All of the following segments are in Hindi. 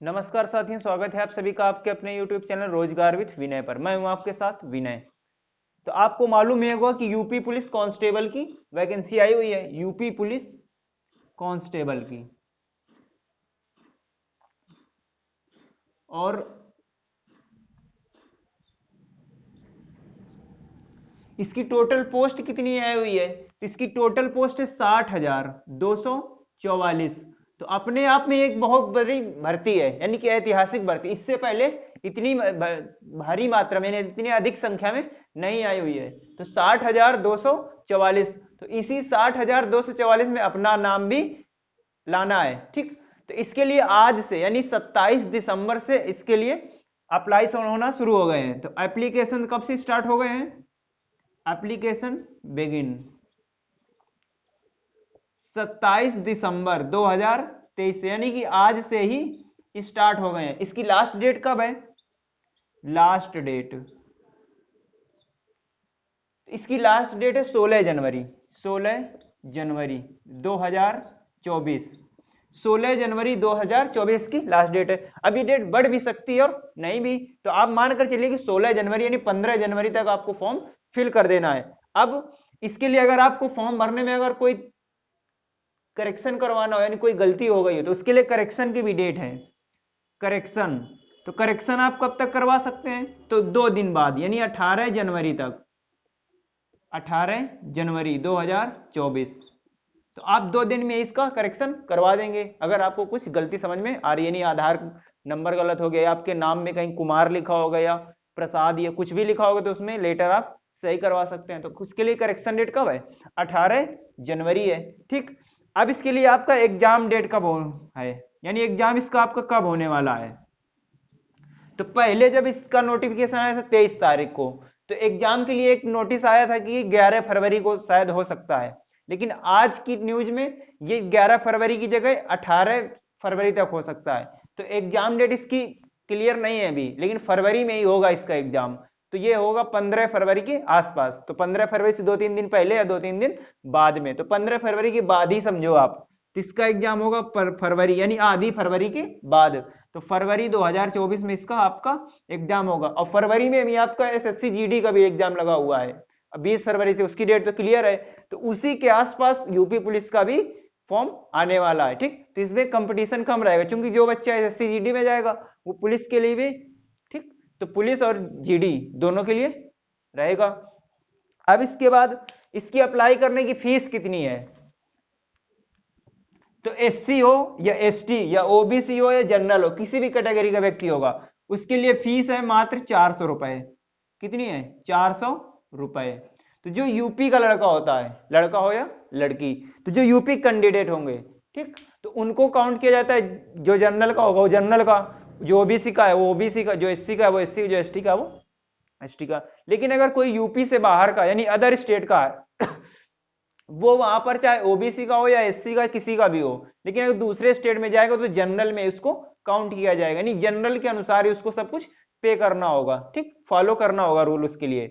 नमस्कार साथियों, स्वागत है आप सभी का आपके अपने YouTube चैनल रोजगार विद विनय पर। मैं हूं आपके साथ विनय। तो आपको मालूम ही होगा कि यूपी पुलिस कांस्टेबल की वैकेंसी आई हुई है। यूपी पुलिस कांस्टेबल की, और इसकी टोटल पोस्ट कितनी आई हुई है? तो इसकी टोटल पोस्ट है 60,244। तो अपने आप में एक बहुत बड़ी भर्ती है, यानी कि ऐतिहासिक भर्ती। इससे पहले इतनी भारी मात्रा में, इतनी अधिक संख्या में नहीं आई हुई है। तो 60,244, तो इसी 60,244 में अपना नाम भी लाना है। ठीक, तो इसके लिए आज से यानी 27 दिसंबर से इसके लिए अप्लाई होना शुरू हो गए हैं। तो एप्लीकेशन कब से स्टार्ट हो गए हैं? एप्लीकेशन बिगिन 27 दिसंबर 2023 से, यानी कि आज से ही स्टार्ट हो गए हैं। इसकी लास्ट डेट कब है? लास्ट डेट, इसकी लास्ट डेट है 16 जनवरी 16 जनवरी 2024। 16 जनवरी 2024 की लास्ट डेट है। अब ये डेट बढ़ भी सकती है और नहीं भी, तो आप मानकर चलिए कि 16 जनवरी यानी 15 जनवरी तक आपको फॉर्म फिल कर देना है। अब इसके लिए अगर आपको फॉर्म भरने में अगर कोई करेक्शन करवाना हो, यानी कोई गलती हो गई है, तो उसके लिए करेक्शन की भी डेट है। करेक्शन, तो करेक्शन आप कब तक करवा सकते हैं? तो 2 दिन बाद, यानी 18 जनवरी तक। 18 जनवरी 2024, तो आप 2 दिन में इसका करेक्शन करवा देंगे। अगर आपको कुछ गलती समझ में आ रही है, नहीं आधार नंबर गलत हो गया, या आपके नाम में कहीं कुमार लिखा होगा या प्रसाद या कुछ भी लिखा होगा, तो उसमें लेटर आप सही करवा सकते हैं। तो उसके लिए करेक्शन डेट कब है? 18 जनवरी है। ठीक, अब इसके लिए आपका एग्जाम डेट कब है, यानी एग्जाम इसका आपका कब होने वाला है? तो पहले जब इसका नोटिफिकेशन आया था 23 तारीख को, तो एग्जाम के लिए एक नोटिस आया था कि 11 फरवरी को शायद हो सकता है। लेकिन आज की न्यूज में ये 11 फरवरी की जगह 18 फरवरी तक हो सकता है। तो एग्जाम डेट इसकी क्लियर नहीं है अभी, लेकिन फरवरी में ही होगा इसका एग्जाम। तो ये होगा 15 फरवरी के आसपास। तो 15 फरवरी से 2-3 दिन पहले या 2-3 दिन बाद में, तो 15 फरवरी के बाद ही समझो आप। तो इसका एग्जाम होगा फरवरी, यानी आधी फरवरी के बाद। तो फरवरी 2024 में इसका आपका एग्जाम होगा। और फरवरी में भी आपका एसएससी जीडी का भी एग्जाम लगा हुआ है। अब 20 फरवरी से उसकी डेट तो क्लियर है, तो उसी के आसपास यूपी पुलिस का भी फॉर्म आने वाला है। ठीक, तो इसमें कंपटीशन कम रहेगा, क्योंकि जो बच्चा एसएससी जीडी में जाएगा वो पुलिस के लिए भी, ठीक, तो पुलिस और जीडी दोनों के लिए रहेगा। अब इसके बाद इसकी अप्लाई करने की फीस कितनी है? तो एससी हो या एसटी या ओबीसी हो या जनरल हो, किसी भी कैटेगरी का व्यक्ति होगा, उसके लिए फीस है मात्र 400 रुपए। कितनी है? 400 रुपए। तो जो यूपी का लड़का होता है, लड़का हो या लड़की, तो जो यूपी कैंडिडेट होंगे, ठीक, तो उनको काउंट किया जाता है। जो जनरल का होगा वो जनरल का, जो ओबीसी का है वो ओबीसी का, जो एससी का है वो एससी, जो एसटी का वो एसटी का। लेकिन अगर कोई यूपी से बाहर का यानी अदर स्टेट का है, वो वहां पर चाहे ओबीसी का हो या एससी का, किसी का भी हो, लेकिन अगर दूसरे स्टेट में जाएगा तो जनरल में उसको काउंट किया जाएगा, यानी जनरल के अनुसार ही उसको सब कुछ पे करना होगा। ठीक, फॉलो करना होगा रूल उसके लिए।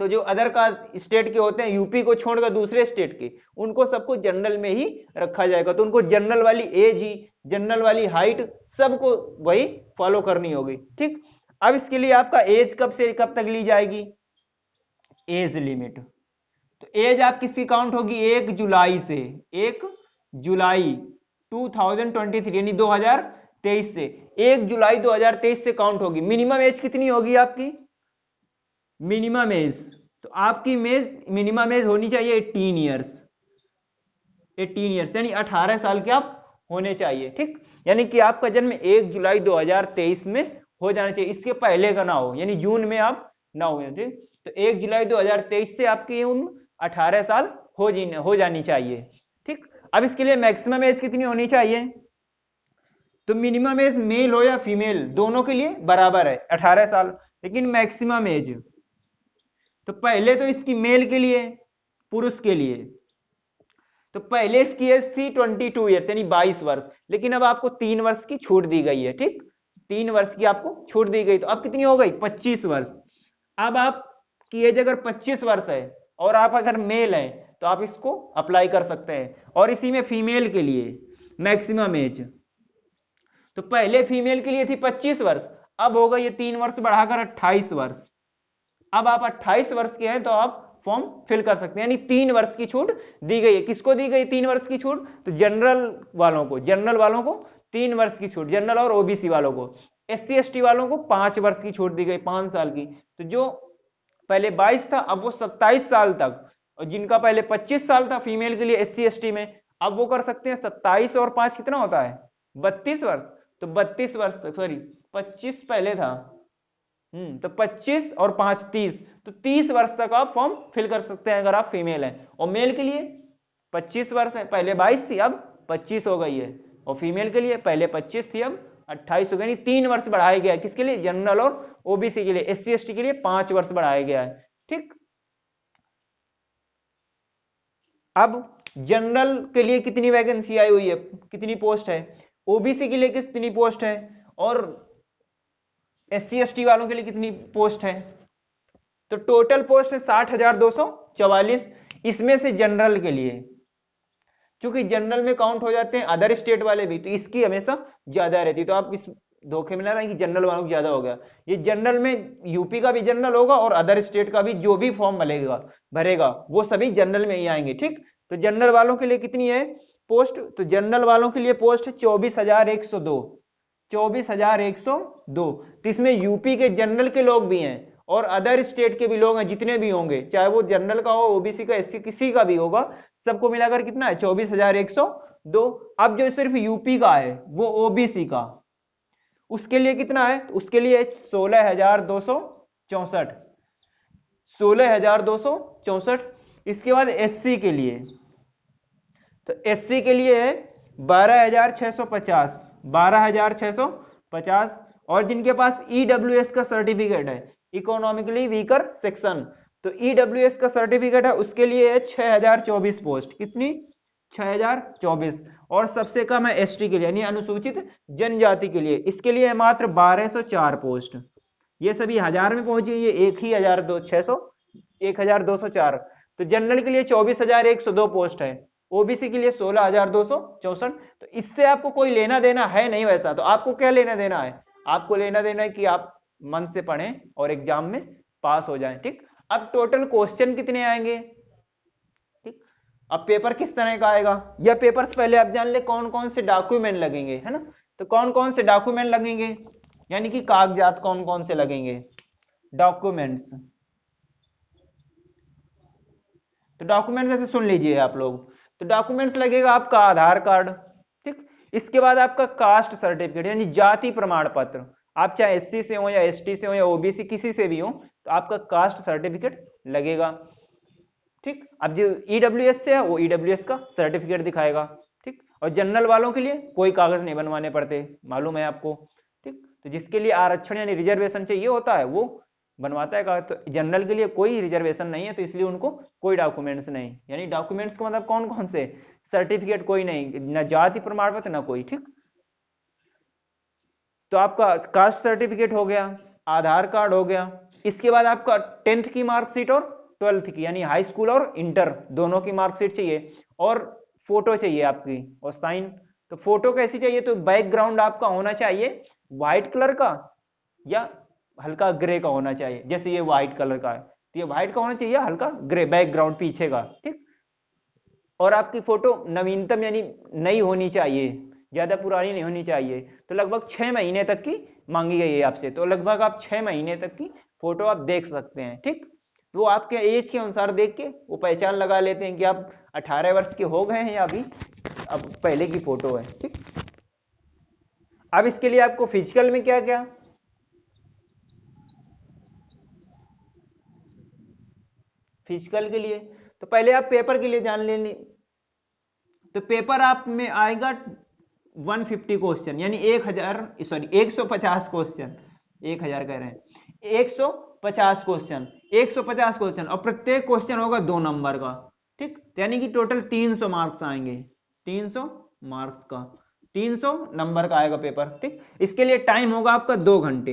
तो जो अदर कास्ट स्टेट के होते हैं, यूपी को छोड़कर दूसरे स्टेट के, उनको सबको जनरल में ही रखा जाएगा। तो उनको जनरल वाली एज ही, जनरल वाली हाइट, सबको वही फॉलो करनी होगी। ठीक, अब इसके लिए आपका एज कब से कब तक ली जाएगी? एज लिमिट, तो एज आप किसकी काउंट होगी? 1 जुलाई से, 1 जुलाई 2023 यानी 2023 से, 1 जुलाई 2023 से काउंट होगी। मिनिमम एज कितनी होगी आपकी? मिनिमम एज, तो आपकी मिनिमम एज होनी चाहिए 18 ईयर्स। 18 ईयर्स यानी 18 साल के आप होने चाहिए। ठीक, यानी कि आपका जन्म 1 जुलाई 2023 में हो जाना चाहिए, इसके पहले का ना हो, यानी जून में आप ना हो। ठीक, तो 1 जुलाई 2023 से आपकी उम्र 18 साल हो जानी चाहिए। ठीक, अब इसके लिए मैक्सिमम एज कितनी होनी चाहिए? तो मिनिमम एज मेल हो या फीमेल दोनों के लिए बराबर है 18 साल, लेकिन मैक्सिमम एज, तो पहले तो इसकी मेल के लिए, पुरुष के लिए, तो पहले इसकी एज थी 22 ईयर्स यानी 22 वर्ष, लेकिन अब आपको 3 वर्ष की छूट दी गई है। ठीक, 3 वर्ष की आपको छूट दी गई, तो अब कितनी हो गई? 25 वर्ष। अब आपकी एज अगर 25 वर्ष है और आप अगर मेल हैं, तो आप इसको अप्लाई कर सकते हैं। और इसी में फीमेल के लिए मैक्सिमम एज, तो पहले फीमेल के लिए थी 25 वर्ष, अब होगा ये 3 वर्ष बढ़ाकर 28 वर्ष। अब आप 28 वर्ष के हैं तो आप फॉर्म फिल कर सकते हैं, यानी 3 वर्ष की छूट दी गई है। किसको दी गई 3 वर्ष की छूट? तो जनरल वालों को 3 वर्ष की छूट, जनरल और ओबीसी वालों को। एससी एसटी वालों को 5 वर्ष की छूट दी गई, 5 साल की। तो जो पहले 22 था अब वो 27 साल तक, और जिनका पहले 25 साल था फीमेल के लिए एससी एसटी में, अब वो कर सकते हैं 27 और 5 कितना होता है? 32 वर्ष। तो 32 वर्ष तक, सॉरी 25 पहले था, तो 25 और 5 30, तो 30 वर्ष तक आप फॉर्म फिल कर सकते हैं अगर आप फीमेल हैं। और मेल के लिए 25 वर्ष है, पहले 22 थी अब 25 हो गई है, और फीमेल के लिए पहले 25 थी अब 28 हो गई, 3 वर्ष बढ़ाया गया है। किसके लिए? जनरल और ओबीसी के लिए। एससी एसटी के लिए 5 वर्ष बढ़ाया गया है। ठीक, अब जनरल के लिए कितनी वैकेंसी आई हुई है, कितनी पोस्ट है? ओबीसी के लिए कितनी पोस्ट है? और एससी एसटी वालों के लिए कितनी पोस्ट है? तो टोटल पोस्ट है 60,244। इसमें से जनरल के लिए, क्योंकि जनरल में काउंट हो जाते हैं अदर स्टेट वाले भी, तो इसकी हमेशा ज्यादा रहती है। तो आप इस धोखे में ना रहे कि जनरल वालों को ज्यादा हो गया। ये जनरल में यूपी का भी जनरल होगा और अदर स्टेट का भी, जो भी फॉर्म भरेगा वो सभी जनरल में ही आएंगे। ठीक, तो जनरल वालों के लिए कितनी है पोस्ट? तो जनरल वालों के लिए पोस्ट है 24,102। 24,102। तो इसमें यूपी के जनरल के लोग भी हैं और अदर स्टेट के भी लोग हैं, जितने भी होंगे, चाहे वो जनरल का हो, ओबीसी का, एससी, किसी का भी होगा, सबको मिलाकर कितना है? 24,102। अब जो सिर्फ यूपी का है वो ओबीसी का, उसके लिए कितना है? उसके लिए 16,264। 16,264। इसके बाद एससी के लिए, तो एससी के लिए है 12,650। 12,650। और जिनके पास ईडब्ल्यूएस का सर्टिफिकेट है, इकोनॉमिकली वीकर सेक्शन, तो ईडब्ल्यूएस का सर्टिफिकेट है, उसके लिए है 6,024 पोस्ट। कितनी? 6,024। और सबसे कम है एसटी के लिए, यानी अनुसूचित जनजाति के लिए, इसके लिए है मात्र 1,204 पोस्ट। ये सभी हजार में पहुंची, ये 1,204। तो जनरल के लिए 24,102 पोस्ट है, ओबीसी के लिए 16,264। तो इससे आपको कोई लेना देना है नहीं वैसा। तो आपको क्या लेना देना है? आपको लेना देना है कि आप मन से पढ़ें और एग्जाम में पास हो जाएं। ठीक, अब टोटल क्वेश्चन कितने आएंगे? ठीक, अब पेपर किस तरह का आएगा, यह पेपर्स पहले आप जान ले कौन कौन से डॉक्यूमेंट लगेंगे, है ना। तो कौन कौन से डॉक्यूमेंट लगेंगे, यानी कि कागजात कौन कौन से लगेंगे, डॉक्यूमेंट्स। तो डॉक्यूमेंट्स ऐसे सुन लीजिए आप लोग। तो डॉक्यूमेंट्स लगेगा आपका आधार कार्ड। ठीक, इसके बाद आपका कास्ट सर्टिफिकेट, यानी जाति प्रमाण पत्र। आप चाहे एससी से हो या एसटी से हो या ओबीसी किसी से भी हो, तो आपका कास्ट सर्टिफिकेट लगेगा। ठीक, अब जो ईडब्ल्यूएस से है वो ईडब्ल्यूएस का सर्टिफिकेट दिखाएगा। ठीक, और जनरल वालों के लिए कोई कागज नहीं बनवाने पड़ते, मालूम है आपको। ठीक, तो जिसके लिए आरक्षण यानी रिजर्वेशन चाहिए होता है वो बनवाता है कागज। तो जनरल के लिए कोई रिजर्वेशन नहीं है, तो इसलिए उनको कोई डॉक्यूमेंट्स नहीं, यानी डॉक्यूमेंट्स का मतलब कौन कौन से? सर्टिफिकेट कोई नहीं, न जाति प्रमाण पत्र ना कोई। ठीक, तो आपका कास्ट सर्टिफिकेट हो गया, आधार कार्ड हो गया। इसके बाद आपका 10th की मार्कशीट और 12th की, यानी हाई स्कूल और इंटर दोनों की मार्कशीट चाहिए, और फोटो चाहिए आपकी, और साइन। तो फोटो कैसी चाहिए? तो बैकग्राउंड आपका होना चाहिए व्हाइट कलर का या हल्का ग्रे का होना चाहिए। जैसे ये व्हाइट कलर का है तो ये व्हाइट का होना चाहिए, हल्का ग्रे बैकग्राउंड पीछे का। ठीक, और आपकी फोटो नवीनतम यानी नई होनी चाहिए, ज्यादा पुरानी नहीं होनी चाहिए। तो लगभग 6 महीने तक की मांगी गई है आपसे, तो लगभग आप 6 महीने तक की फोटो आप देख सकते हैं। ठीक, वो आपके एज के अनुसार देख के वो पहचान लगा लेते हैं कि आप 18 वर्ष के हो गए हैं या अभी अब पहले की फोटो है। ठीक, अब इसके लिए आपको फिजिकल में क्या क्या, फिजिकल के लिए तो पहले आप पेपर के लिए जान लेंगे। तो पेपर आप में आएगा 150 क्वेश्चन, यानी 150 क्वेश्चन, 1000 कह रहे हैं, 150 क्वेश्चन, 150 क्वेश्चन, और प्रत्येक क्वेश्चन होगा 2 नंबर का। ठीक, यानी कि टोटल 300 मार्क्स आएंगे, 300 मार्क्स का, 300 नंबर का आएगा पेपर। ठीक, इसके लिए टाइम होगा आपका 2 घंटे,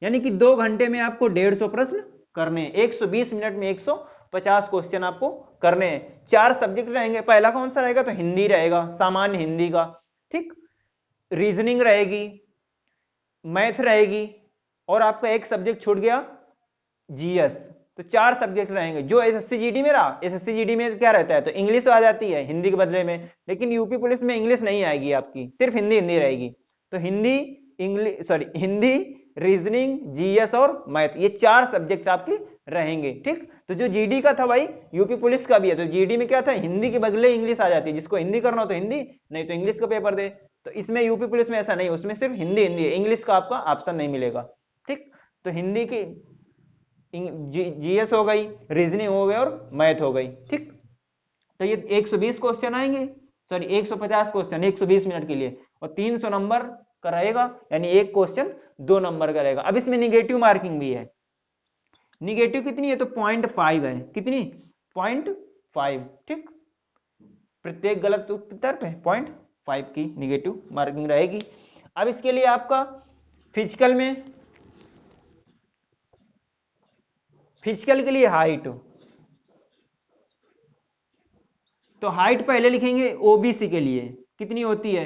यानी कि 2 घंटे में आपको 150 प्रश्न करने हैं। 120 मिनट में 150 क्वेश्चन आपको करने हैं। 4 सब्जेक्ट रहेंगे, पहला कौन सा रहेगा? तो हिंदी रहेगा, सामान्य हिंदी का। ठीक, रीजनिंग रहेगी, मैथ रहेगी, और आपका एक सब्जेक्ट छूट गया जीएस। तो 4 सब्जेक्ट रहेंगे। जो एसएससी जीडी में रहा, एसएससी जीडी में क्या रहता है, तो इंग्लिश आ जाती है हिंदी के बदले में, लेकिन यूपी पुलिस में इंग्लिश नहीं आएगी आपकी, सिर्फ हिंदी रहेगी। तो Hindi, English, sorry, Hindi, reasoning, GS और मैथ, ये 4 सब्जेक्ट आपके रहेंगे। ठीक, तो जो जीडी का था भाई यूपी पुलिस का भी है, तो जीडी में क्या था, हिंदी के बदले इंग्लिश आ जाती है, जिसको हिंदी करना हो तो हिंदी, नहीं तो इंग्लिश का पेपर दे। तो इसमें यूपी पुलिस में ऐसा नहीं, उसमें सिर्फ हिंदी है, इंग्लिश का आपका ऑप्शन नहीं मिलेगा। ठीक, तो हिंदी की जीएस हो गई, रीजनिंग हो गई और मैथ हो गई। ठीक, तो ये 120 क्वेश्चन आएंगे, सॉरी 150 क्वेश्चन 120 मिनट के लिए, और 300 नंबर का रहेगा, यानी एक क्वेश्चन 2 नंबर का रहेगा। अब इसमें निगेटिव मार्किंग भी है। निगेटिव कितनी है, तो 0.5 है। कितनी, 0.5। ठीक, प्रत्येक गलत उत्तर पे 0.5 की निगेटिव मार्किंग रहेगी। अब इसके लिए आपका फिजिकल में, फिजिकल के लिए हाइट, तो हाइट पहले लिखेंगे ओबीसी के लिए कितनी होती है,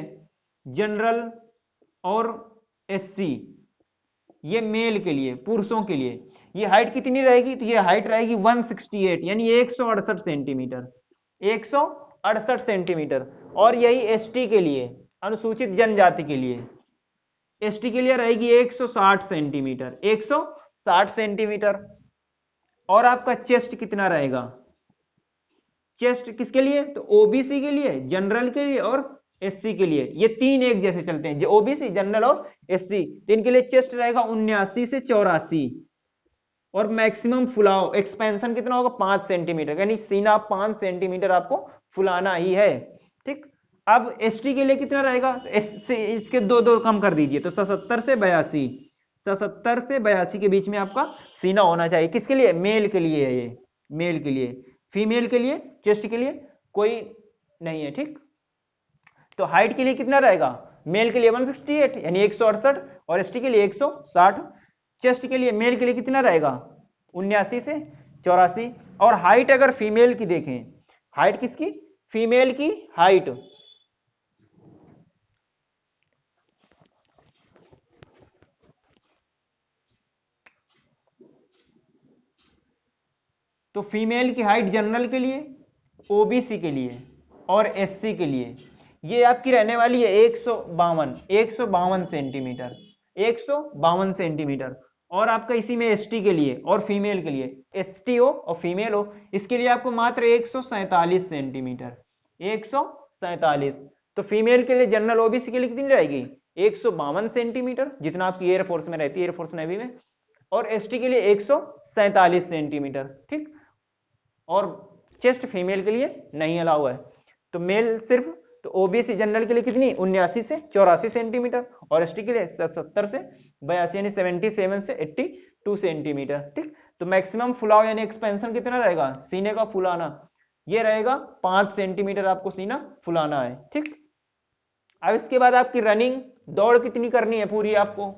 जनरल और एससी, ये मेल के लिए, पुरुषों के लिए ये हाइट कितनी रहेगी, तो ये हाइट रहेगी 168, यानी 168 सेंटीमीटर, 168 सेंटीमीटर। और यही एसटी के लिए, अनुसूचित जनजाति के लिए, एसटी के लिए रहेगी 160 सेंटीमीटर, 160 सेंटीमीटर। और आपका चेस्ट कितना रहेगा, चेस्ट किसके लिए, तो ओबीसी के लिए, जनरल के लिए और एससी के लिए, ये 3 एक जैसे चलते हैं, जो ओबीसी, जनरल और एससी, इनके लिए चेस्ट रहेगा 79 से 84। और मैक्सिमम फुलाव, एक्सपेंशन कितना होगा, 5 सेंटीमीटर, यानी सीना 5 सेंटीमीटर आपको फुलाना ही है। ठीक, अब एसटी के लिए कितना रहेगा, तो इसके दो कम कर दीजिए, तो 77 से 82, 77 से 82 के बीच में आपका सीना होना चाहिए। किसके लिए, मेल के लिए है ये, मेल के लिए। फीमेल के लिए, चेस्ट के लिए कोई नहीं है। ठीक, तो हाइट के लिए कितना रहेगा, मेल के लिए 168 यानी 168, और एसटी के लिए 160। चेस्ट के लिए, मेल के लिए कितना रहेगा, 79 से 84। और हाइट अगर फीमेल की देखें, हाइट किसकी, फीमेल की हाइट, तो फीमेल की हाइट जनरल के लिए, ओबीसी के लिए और एससी के लिए ये आपकी रहने वाली है 152 सेंटीमीटर, 152 सेंटीमीटर। और आपका इसी में एसटी के लिए और फीमेल के लिए, एसटी हो और फीमेल हो, इसके लिए आपको मात्र 147 सेंटीमीटर, 147। तो फीमेल के लिए, जनरल ओबीसी के लिए कितनी रहेगी, 152 सेंटीमीटर, जितना आपकी एयरफोर्स में रहती है, एयरफोर्स नेवी में, और एसटी के लिए 147 सेंटीमीटर। ठीक, और चेस्ट फीमेल के लिए नहीं अलाउ है, तो मेल सिर्फ, तो ओबीसी जनरल के लिए कितनी, 79 से 84 सेंटीमीटर, और एसटी के लिए 70 से 82, यानी 77 से 82 सेंटीमीटर। ठीक, तो मैक्सिमम फुलाव यानी एक्सपेंशन कितना रहेगा, सीने का फुलाना, ये रहेगा 5 सेंटीमीटर आपको सीना फुलाना है। ठीक, अब इसके बाद आपकी रनिंग, दौड़ कितनी करनी है पूरी आपको,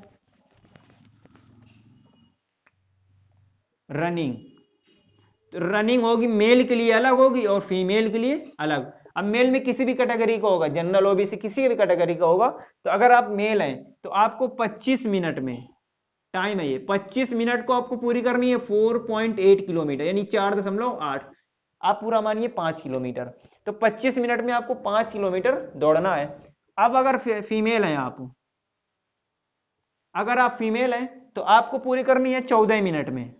रनिंग, तो रनिंग होगी मेल के लिए अलग होगी और फीमेल के लिए अलग। अब मेल में किसी भी कैटेगरी का होगा, जनरल ओबीसी किसी भी कैटेगरी का होगा, तो अगर आप मेल हैं तो आपको 25 मिनट में टाइम है, ये 25 मिनट को आपको पूरी करनी है 4.8 किलोमीटर, यानी 4.8, आप पूरा मानिए 5 किलोमीटर। तो 25 मिनट में आपको 5 किलोमीटर दौड़ना है। अब अगर फीमेल हैं आप, अगर आप फीमेल हैं तो आपको पूरी करनी है 14 मिनट में,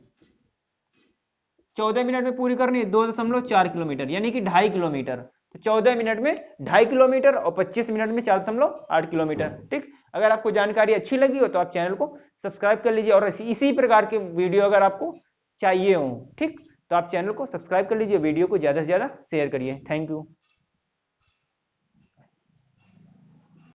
14 मिनट में पूरी करनी है 2.4 किलोमीटर, यानी कि 2.5 किलोमीटर। तो 14 मिनट में 2.5 किलोमीटर और 25 मिनट में 4.8 किलोमीटर। ठीक, अगर आपको जानकारी अच्छी लगी हो तो आप चैनल को सब्सक्राइब कर लीजिए, और इसी प्रकार के वीडियो अगर आपको चाहिए हो, ठीक, तो आप चैनल को सब्सक्राइब कर लीजिए, वीडियो को ज्यादा से ज्यादा शेयर करिए। Thank you.